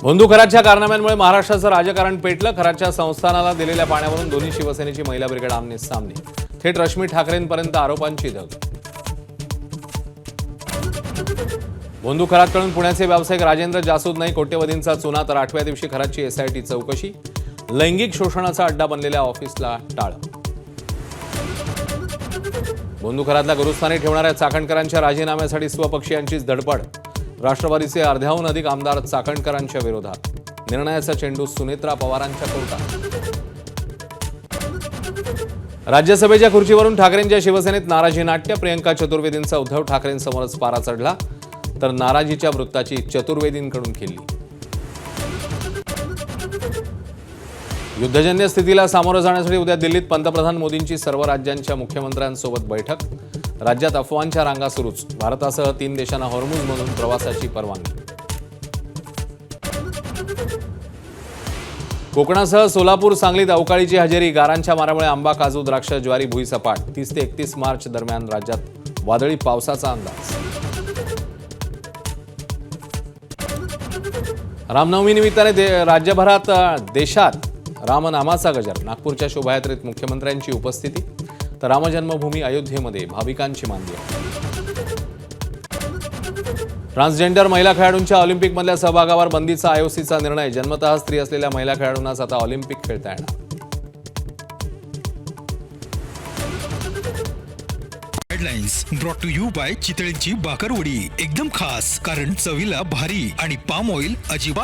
भोंदू खरातच्या कारनाम्यांमुळे महाराष्ट्राचं राजकारण पेटलं। खरातच्या संस्थानाला दिलेल्या पाण्यावरून दोन्ही शिवसेनेची महिला ब्रिगेड आमने सामने। थेट रश्मी ठाकरेंपर्यंत आरोपांची धग। भोंदू खरातकडून पुण्याचे व्यावसायिक राजेंद्र जासूद नाही कोट्यवधींचा चुना, तर 8व्या दिवशी खरातची एसआयटी चौकशी। लैंगिक शोषणाचा अड्डा बनलेल्या ऑफिसला टाळ। भोंदू खरातला गुरुस्थानी ठेवणाऱ्या चाकणकरांच्या राजीनाम्यासाठी स्वपक्षीयांचीच धडपड। राष्ट्रवादीचे अर्ध्याहून अधिक आमदार चाकणकरांच्या विरोधात। निर्णयाचा चेंडू सुनेत्रा पवारांच्या कोर्टात। राज्यसभेच्या खुर्चीवरून ठाकरेंच्या शिवसेनेत नाराजी नाट्य। प्रियंका चतुर्वेदींचा उद्धव ठाकरेंसमोरच पारा चढला, तर नाराजीच्या वृत्ताची चतुर्वेदींकडून खिल्ली। युद्धजन्य स्थितीला सामोरं जाण्यासाठी उद्या दिल्लीत पंतप्रधान मोदींची सर्व राज्यांच्या मुख्यमंत्र्यांसोबत बैठक। राज्यात अफवांच्या रांगा सुरूच। भारतासह 3 देशांना हॉर्मुझमधून प्रवासाची परवानगी। कोकणासह सोलापूर सांगलीत अवकाळीची हजेरी। गारांच्या मारामुळे आंबा, काजू, द्राक्ष, ज्वारी भुईसपाट। 30 ते 31 मार्च दरम्यान राज्यात वादळी पावसाचा अंदाज। रामनवमी निमित्ताने राज्यभरात देशात रामनामाचा गजर। नागपूरच्या शोभायात्रेत मुख्यमंत्र्यांची उपस्थिती, तर रामजन्मभूमी अयोध्येमध्ये भाविकांची मांदियाळ। ट्रान्सजेंडर महिला खेळाडूंच्या ऑलिम्पिकमधल्या सहभागावर बंदीचा आयओसीचा निर्णय। जन्मतः स्त्री असलेल्या महिला खेळाडूंनाच आता ऑलिम्पिक खेळता येणार। Headlines brought to you by चितळेंची बाकरवडी। एकदम खास, कारण चवीला भारी आणि पाम ऑइल अजिबात